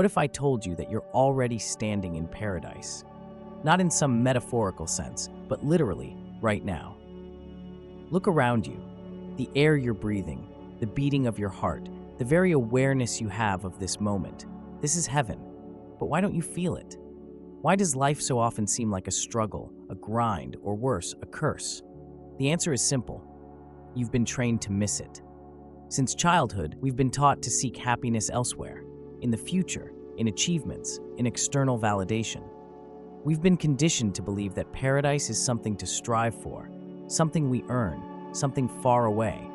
What if I told you that you're already standing in paradise? Not in some metaphorical sense, but literally, right now. Look around you. The air you're breathing, the beating of your heart, the very awareness you have of this moment. This is heaven. But why don't you feel it? Why does life so often seem like a struggle, a grind, or worse, a curse? The answer is simple. You've been trained to miss it. Since childhood, we've been taught to seek happiness elsewhere, in the future, in achievements, in external validation. We've been conditioned to believe that paradise is something to strive for, something we earn, something far away.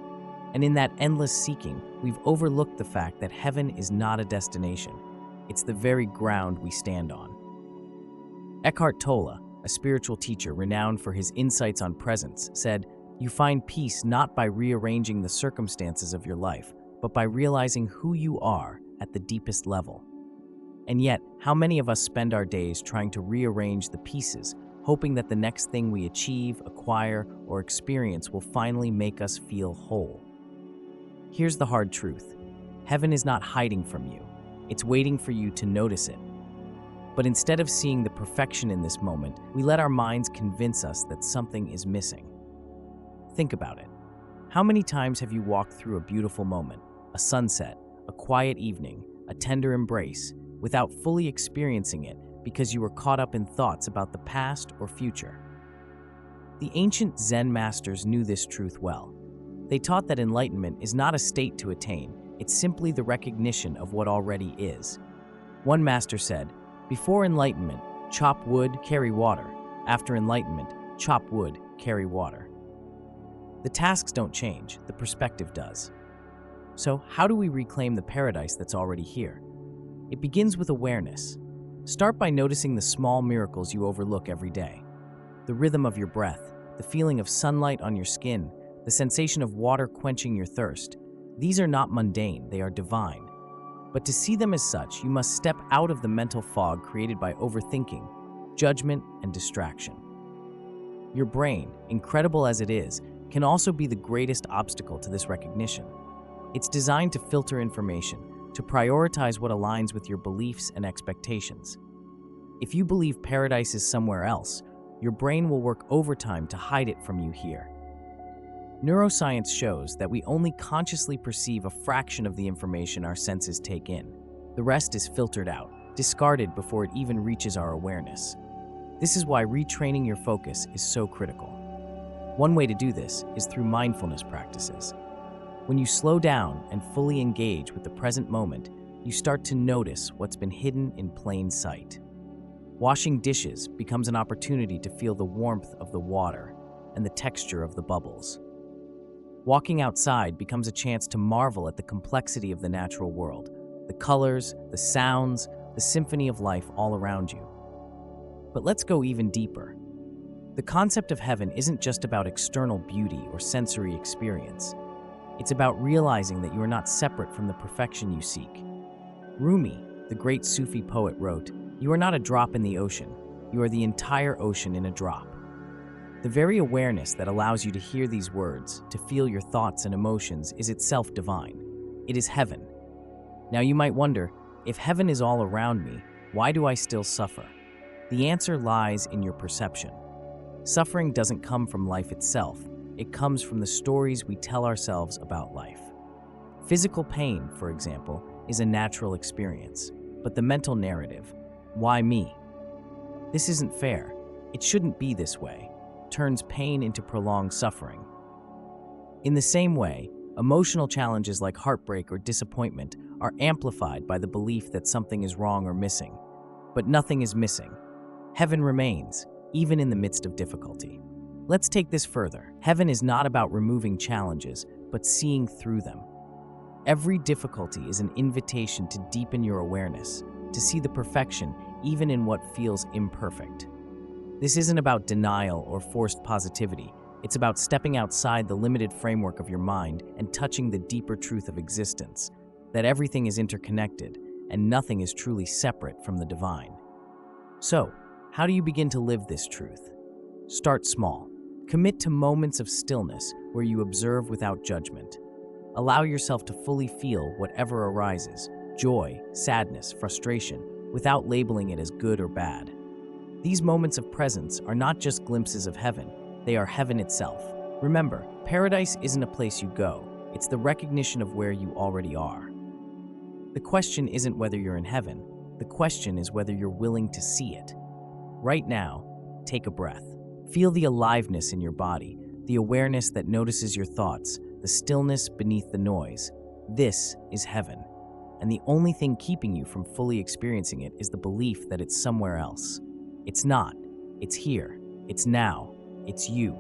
And in that endless seeking, we've overlooked the fact that heaven is not a destination. It's the very ground we stand on. Eckhart Tolle, a spiritual teacher renowned for his insights on presence, said, "You find peace not by rearranging the circumstances of your life, but by realizing who you are at the deepest level." And yet, how many of us spend our days trying to rearrange the pieces, hoping that the next thing we achieve, acquire, or experience will finally make us feel whole? Here's the hard truth. Heaven is not hiding from you. It's waiting for you to notice it. But instead of seeing the perfection in this moment, we let our minds convince us that something is missing. Think about it. How many times have you walked through a beautiful moment, a sunset, a quiet evening, a tender embrace, without fully experiencing it because you were caught up in thoughts about the past or future? The ancient Zen masters knew this truth well. They taught that enlightenment is not a state to attain, it's simply the recognition of what already is. One master said, "Before enlightenment, chop wood, carry water. After enlightenment, chop wood, carry water." The tasks don't change, the perspective does. So, how do we reclaim the paradise that's already here? It begins with awareness. Start by noticing the small miracles you overlook every day. The rhythm of your breath, the feeling of sunlight on your skin, the sensation of water quenching your thirst. These are not mundane, they are divine. But to see them as such, you must step out of the mental fog created by overthinking, judgment, and distraction. Your brain, incredible as it is, can also be the greatest obstacle to this recognition. It's designed to filter information, to prioritize what aligns with your beliefs and expectations. If you believe paradise is somewhere else, your brain will work overtime to hide it from you here. Neuroscience shows that we only consciously perceive a fraction of the information our senses take in. The rest is filtered out, discarded before it even reaches our awareness. This is why retraining your focus is so critical. One way to do this is through mindfulness practices. When you slow down and fully engage with the present moment, you start to notice what's been hidden in plain sight. Washing dishes becomes an opportunity to feel the warmth of the water and the texture of the bubbles. Walking outside becomes a chance to marvel at the complexity of the natural world, the colors, the sounds, the symphony of life all around you. But let's go even deeper. The concept of heaven isn't just about external beauty or sensory experience. It's about realizing that you are not separate from the perfection you seek. Rumi, the great Sufi poet, wrote, "You are not a drop in the ocean, you are the entire ocean in a drop." The very awareness that allows you to hear these words, to feel your thoughts and emotions, is itself divine. It is heaven. Now you might wonder, if heaven is all around me, why do I still suffer? The answer lies in your perception. Suffering doesn't come from life itself. It comes from the stories we tell ourselves about life. Physical pain, for example, is a natural experience. But the mental narrative, "Why me? This isn't fair. It shouldn't be this way," turns pain into prolonged suffering. In the same way, emotional challenges like heartbreak or disappointment are amplified by the belief that something is wrong or missing. But nothing is missing. Heaven remains, even in the midst of difficulty. Let's take this further. Heaven is not about removing challenges, but seeing through them. Every difficulty is an invitation to deepen your awareness, to see the perfection even in what feels imperfect. This isn't about denial or forced positivity. It's about stepping outside the limited framework of your mind and touching the deeper truth of existence, that everything is interconnected and nothing is truly separate from the divine. So, how do you begin to live this truth? Start small. Commit to moments of stillness where you observe without judgment. Allow yourself to fully feel whatever arises, joy, sadness, frustration, without labeling it as good or bad. These moments of presence are not just glimpses of heaven, they are heaven itself. Remember, paradise isn't a place you go, it's the recognition of where you already are. The question isn't whether you're in heaven, the question is whether you're willing to see it. Right now, take a breath. Feel the aliveness in your body, the awareness that notices your thoughts, the stillness beneath the noise. This is heaven. And the only thing keeping you from fully experiencing it is the belief that it's somewhere else. It's not. It's here. It's now. It's you.